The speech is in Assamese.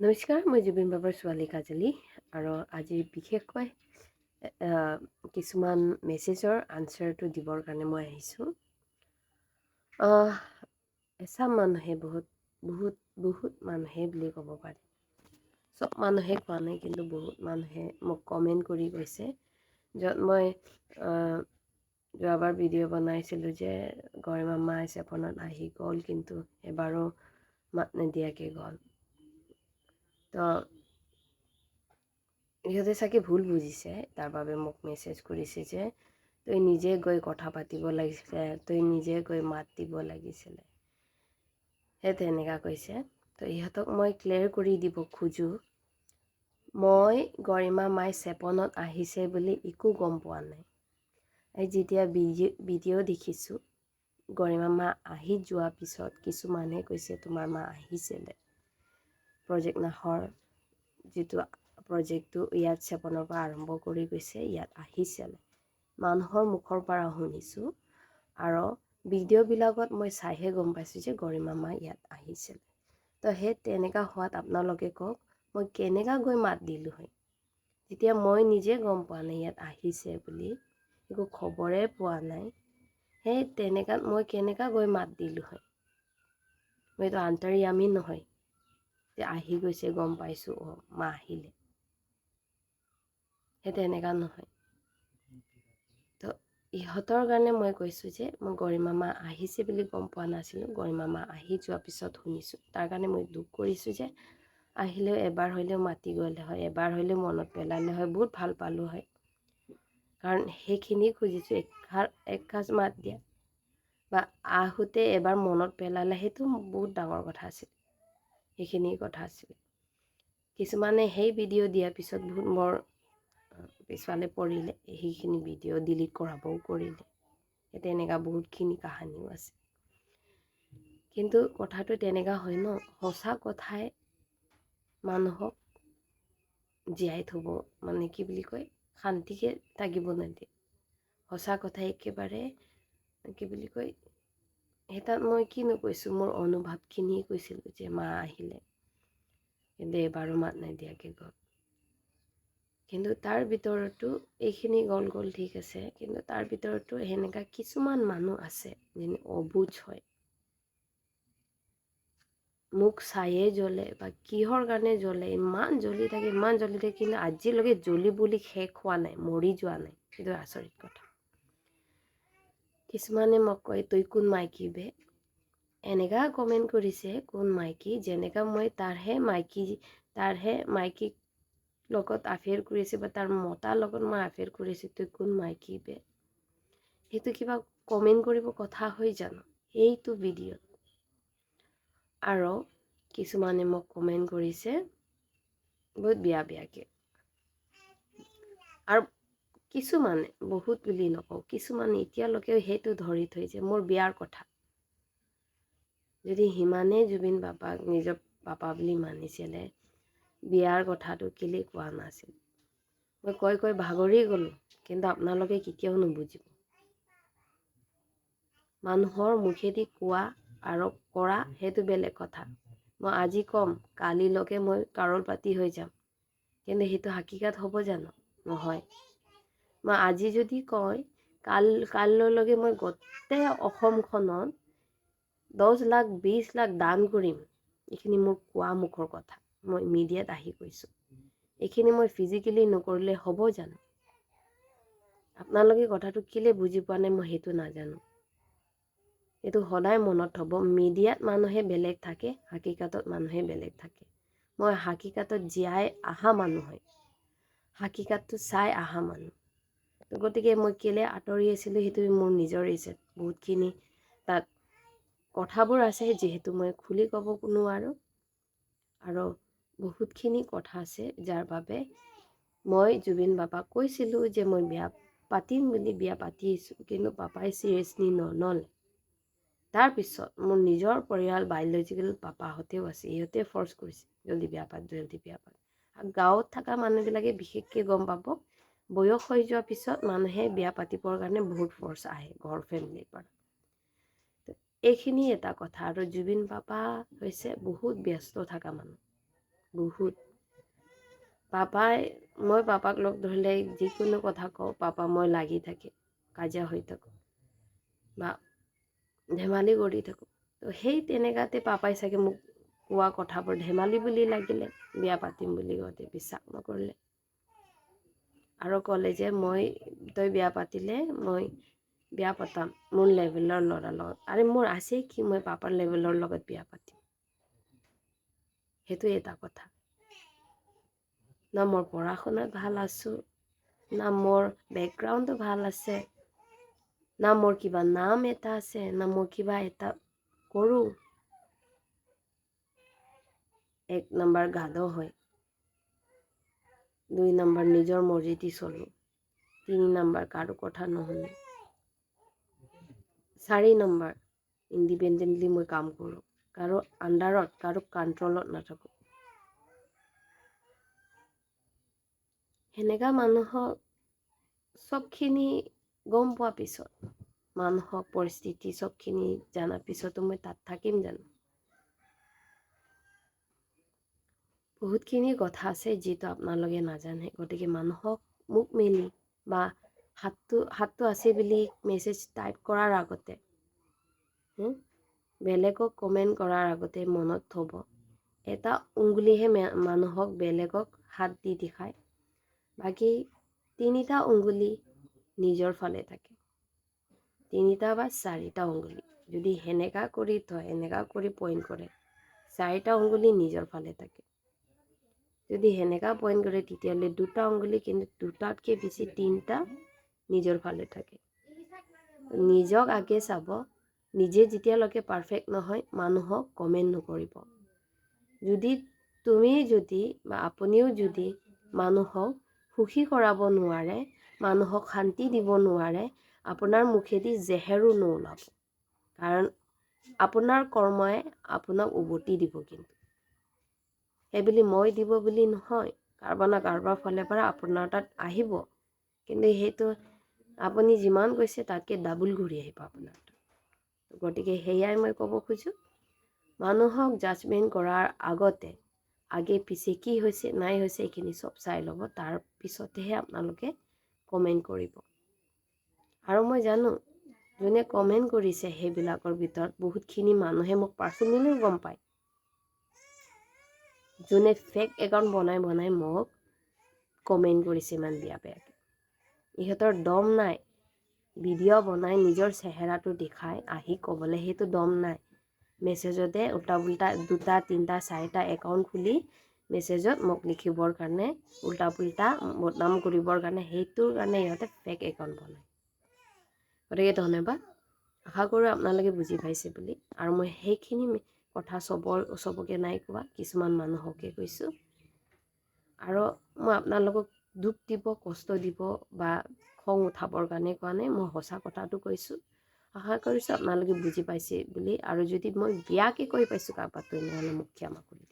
নমস্কাৰ, মই জুবিন বাবাৰ ছোৱালী কাজলী আৰু আজি বিশেষকৈ কিছুমান মেছেজৰ আনচাৰটো দিবৰ কাৰণে মই আহিছোঁ। এচাম মানুহে বহুত মানুহে বুলি ক'ব পাৰি। চব মানুহে কোৱা নাই, কিন্তু বহুত মানুহে মোক কমেণ্ট কৰি গৈছে, য'ত মই যোৱাবাৰ ভিডিঅ' বনাইছিলোঁ যে গৰিমামা চেপনত আহি গ'ল, কিন্তু এবাৰো মাত নিদিয়াকৈ গ'ল। তো ইহঁতে চাগে ভুল বুজিছে, তাৰ বাবে মোক মেছেজ কৰিছে যে তই নিজে গৈ কথা পাতিব লাগিছিলে, তই নিজে গৈ মাত দিব লাগিছিলে, সেই তেনেকুৱা কৈছে। তো ইহঁতক মই ক্লিয়াৰ কৰি দিব খোজোঁ, মই গৰিমামাই চেপনত আহিছে বুলি একো গম পোৱা নাই। যেতিয়া ভিডিঅ' দেখিছোঁ, গৰিমামা আহি যোৱাৰ পিছত কিছুমানে কৈছে তোমাৰ মা আহিছিলে, প্ৰজেক্ট নাহৰ যিটো প্ৰজেক্টটো ইয়াত চেপনৰ পৰা আৰম্ভ কৰি গৈছে, ইয়াত আহিছিলে, মানুহৰ মুখৰ পৰা শুনিছোঁ। আৰু ভিডিঅ'বিলাকত মই চাইহে গম পাইছোঁ যে গৰিমামা ইয়াত আহিছিলে। তো সেই তেনেকুৱা হোৱাত আপোনালোকে কওক, মই কেনেকুৱা গৈ মাত দিলোঁ হয়, যেতিয়া মই নিজে গম পোৱা নাই ইয়াত আহিছে বুলি, একো খবৰে পোৱা নাই। সেই তেনেকুৱাত মই কেনেকুৱা গৈ মাত দিলোঁ হয়। মইতো আন্তৰ্যামী নহয় যে আহি গৈছে গম পাইছোঁ, মা আহিলে, সেই তেনেকুৱা নহয়। তো ইহঁতৰ কাৰণে মই কৈছোঁ যে মই গৰিমামা আহিছে বুলি গম পোৱা নাছিলোঁ, গৰিমামা আহি যোৱাৰ পিছত শুনিছোঁ। তাৰ কাৰণে মই দুখ কৰিছোঁ যে আহিলেও এবাৰ হ'লেও মাতি গ'লে হয়, এবাৰ হ'লেও মনত পেলালে হয়, বহুত ভাল পালোঁ হয়। কাৰণ সেইখিনি খুজিছোঁ, এসাঁজ মাত দিয়া বা আহোঁতে এবাৰ মনত পেলালে, সেইটো বহুত ডাঙৰ কথা আছিল। সেইখিনি কথা আছিল। কিছুমানে সেই ভিডিঅ' দিয়াৰ পিছত বহুত মোৰ পিছফালে পৰিলে, সেইখিনি ভিডিঅ' ডিলিট কৰাবও কৰিলে, সেই তেনেকুৱা বহুতখিনি কাহানীও আছে। কিন্তু কথাটো তেনেকুৱা হয় ন, সঁচা কথাই মানুহক জীয়াই থ'ব, মানে কি বুলি কয়, শান্তিকে থাকিব নিদিয়ে। সঁচা কথাই একেবাৰে কি বুলি কয়, সেই তাত মই কিনো কৈছোঁ, মোৰ অনুভৱখিনিয়ে কৈছিলোঁ যে মা আহিলে, কিন্তু এবাৰো মাত নিদিয়াকৈ গ'ল। কিন্তু তাৰ ভিতৰতো এইখিনি গ'ল ঠিক আছে, কিন্তু তাৰ ভিতৰতো সেনেকুৱা কিছুমান মানুহ আছে যেনে অবুজ হয়, মোক চায়ে জ্বলে বা কিহৰ কাৰণে জ্বলে, ইমান জ্বলি থাকে, কিন্তু আজিলৈকে জ্বলি বুলি শেষ হোৱা নাই, মৰি যোৱা নাই। সেইটো আচৰিত কথা। কিছুমানে মোক কয় তই কোন মাইকী বে, এনেকা কমেণ্ট কৰিছে, কোন মাইকী, যেনেকা মই তাৰহে মাইকীক লগত আফেয়াৰ কৰিছে বা তাৰ মতাৰ লগত মই আফেয়াৰ কৰিছোঁ, তই কোন মাইকী বে, সেইটো কিবা কমেণ্ট কৰিব কথা হয় জানো এইটো ভিডিঅ'ত। আৰু কিছুমানে মোক কমেণ্ট কৰিছে বহুত বেয়াকৈ, আৰু কিছুমানে, বহুত বুলি নকওঁ, কিছুমানে এতিয়ালৈকেও সেইটো ধৰি থৈছে মোৰ বিয়াৰ কথা। যদি সিমানেই জুবিন বাবাক নিজৰ পাপা বুলি মানিছিলে, বিয়াৰ কথাটো কেলে কোৱা নাছিল। মই কৈ ভাগৰি গ'লোঁ, কিন্তু আপোনালোকে কেতিয়াও নুবুজিব। মানুহৰ মুখেদি কোৱা আৰু কৰা সেইটো বেলেগ কথা। মই আজি ক'ম, কালিলৈকে মই কাৰোৰ পাতি হৈ যাম, কিন্তু সেইটো হাকিকত হ'ব জানো? নহয়। মই আজি যদি কয়, কাইলৈকে মই গোটেই অসমখনত 10 লাখ 20 লাখ দান কৰিম, এইখিনি মোৰ কোৱা মুখৰ কথা, মই মিডিয়াত আহি কৈছোঁ। এইখিনি মই ফিজিকেলি নকৰিলে হ'ব জানো? আপোনালোকে কথাটো কেলে বুজি পোৱা নাই মই সেইটো নাজানো। এইটো সদায় মনত থ'ব, মিডিয়াত মানুহে বেলেগ থাকে, হাকিকতত মানুহে বেলেগ থাকে। মই হাকিকতত জীয়াই অহা মানুহ হয়, হাকিকতটো চাই অহা মানুহ। গতিকে মই কেলে আঁতৰি আছিলোঁ, সেইটো মোৰ নিজৰ ৰিজন। বহুতখিনি তাত কথাবোৰ আছে, যিহেতু মই খুলি ক'ব নোৱাৰোঁ, আৰু বহুতখিনি কথা আছে যাৰ বাবে মই জুবিন বাবাক কৈছিলোঁ যে মই বিয়া পাতিম বুলি, বিয়া পাতি আহিছোঁ, কিন্তু পাপাই চিৰিয়াছলি নল'লে। তাৰপিছত মোৰ নিজৰ পৰিয়াল, বায়'লজিকেল পাপাহঁতেও আছে, ইহঁতে ফ'ৰ্চ কৰিছে জল্দি বিয়া পাত। আৰু গাঁৱত থকা মানুহবিলাকে বিশেষকৈ গম পাব, বয়স হৈ যোৱাৰ পিছত মানুহে বিয়া পাতিবৰ কাৰণে বহুত ফ'ৰ্চ আহে ঘৰ ফেমিলিৰ পৰা। এইখিনি এটা কথা। আৰু জুবিন পাপা হৈছে বহুত ব্যস্ত থকা মানুহ, বহুত। মই পাপাক লগ ধৰিলে যিকোনো কথা কওঁ, পাপা মই লাগি থাকে, কাজিয়া হৈ থাকোঁ বা ধেমালি কৰি থাকোঁ। তো সেই তেনেকাতে পাপাই চাগে মোক কোৱা কথাবোৰ ধেমালি বুলি লাগিলে, বিয়া পাতিম বুলি কওঁতে বিশ্বাস নকৰিলে আৰু ক'লে যে তই বিয়া পাতিলে মই বিয়া পতাম মোৰ লেভেলৰ ল'ৰাৰ লগত। আৰে মোৰ আছে কি মই পাপাৰ লেভেলৰ লগত বিয়া পাতিম? সেইটো এটা কথা। না মোৰ পঢ়া শুনাত ভাল আছোঁ, না মোৰ বেকগ্ৰাউণ্ডটো ভাল আছে, না মোৰ কিবা নাম এটা আছে, না মই কিবা এটা কৰোঁ। 1 নম্বৰ গাধ হয়, 2 নম্বৰ নিজৰ মৰ্জিদি চলোঁ, 3 নম্বৰ কাৰো কথা নুশুনো, 4 নম্বৰ ইণ্ডিপেণ্ডেণ্টলি মই কাম কৰোঁ, কাৰো আণ্ডাৰত কাৰো কণ্ট্ৰলত নাথাকোঁ। সেনেকা মানুহক চবখিনি গম পোৱা পিছত, মানুহক পৰিস্থিতি চবখিনি জনাৰ পিছতো মই তাত থাকিম জানো? বহুতখিনি কথা আছে যিটো আপোনালোকে নাজানে। গতিকে মানুহক মুখ মেলি বা হাতটো আছে বুলি মেছেজ টাইপ কৰাৰ আগতে, বেলেগক কমেণ্ট কৰাৰ আগতে মনত থ'ব, এটা উংগুলিহে মানুহক বেলেগক হাত দি দেখায়, বাকী 3টা উংগুলি নিজৰ ফালে থাকে। 3টা বা 4টা উংগুলি যদি সেনেকা কৰি থয়, এনেকা কৰি পইণ্ট কৰে, 4টা উংগুলি নিজৰ ফালে থাকে। যদি সেনেকা পইণ্ট কৰে তেতিয়াহ'লে 2টা উংগুলি, কিন্তু 2টাতকৈ বেছি 3টা নিজৰ ফালে থাকে। নিজক আগে চাব। নিজে যেতিয়ালৈকে পাৰফেক্ট নহয় মানুহক কমেণ্ট নকৰিব। যদি বা আপুনিও যদি মানুহক সুখী কৰাব নোৱাৰে, মানুহক শান্তি দিব নোৱাৰে, আপোনাৰ মুখেদি জেহেৰো নোলাব। কাৰণ আপোনাৰ কৰ্মই আপোনাক উভতি দিব। কিন্তু সেইবুলি মই দিব বুলি নহয়, কাৰোবাৰ না কাৰোবাৰ ফালৰ পৰা আপোনাৰ তাত আহিব, কিন্তু সেইটো আপুনি যিমান কৈছে তাতকৈ ডাবুল ঘূৰি আহিব আপোনাৰ তাত। গতিকে সেয়াই মই ক'ব খোজোঁ, মানুহক জাজমেণ্ট কৰাৰ আগতে আগে পিছে কি হৈছে নাই হৈছে এইখিনি চব চাই ল'ব, তাৰ পিছতহে আপোনালোকে কমেণ্ট কৰিব। আৰু মই জানো যোনে কমেণ্ট কৰিছে সেইবিলাকৰ ভিতৰত বহুতখিনি মানুহে মোক পাৰ্চনেলিও গম পায়, যোনে ফেক একাউণ্ট বনাই মোক কমেণ্ট কৰিছে ইমান বেয়াকৈ। ইহঁতৰ দম নাই, ভিডিঅ' বনাই নিজৰ চেহেৰাটো দেখাই আহি ক'বলৈ, সেইটো দম নাই। মেছেজতে উল্টা পুল্টা 2টা 3টা 4টা একাউণ্ট খুলি মেছেজত মোক লিখিবৰ কাৰণে, উল্টা পুল্টা বদনাম কৰিবৰ কাৰণে, সেইটোৰ কাৰণে ইহঁতে ফেক একাউণ্ট বনায়। গতিকে ধন্যবাদ। আশা কৰোঁ আপোনালোকে বুজি পাইছে বুলি। আৰু মই সেইখিনি কথা চবকে নাই কোৱা, কিছুমান মানুহকে কৈছোঁ। আৰু মই আপোনালোকক দুখ দিব, কষ্ট দিব বা খং উঠাবৰ কাৰণে কোৱা নাই, মই সঁচা কথাটো কৈছোঁ। আশা কৰিছোঁ আপোনালোকে বুজি পাইছে বুলি। আৰু যদি মই বেয়াকৈ কৈ পাইছোঁ কাৰোবাক, তেনেহ'লে মোক ক্ষমা কৰিব।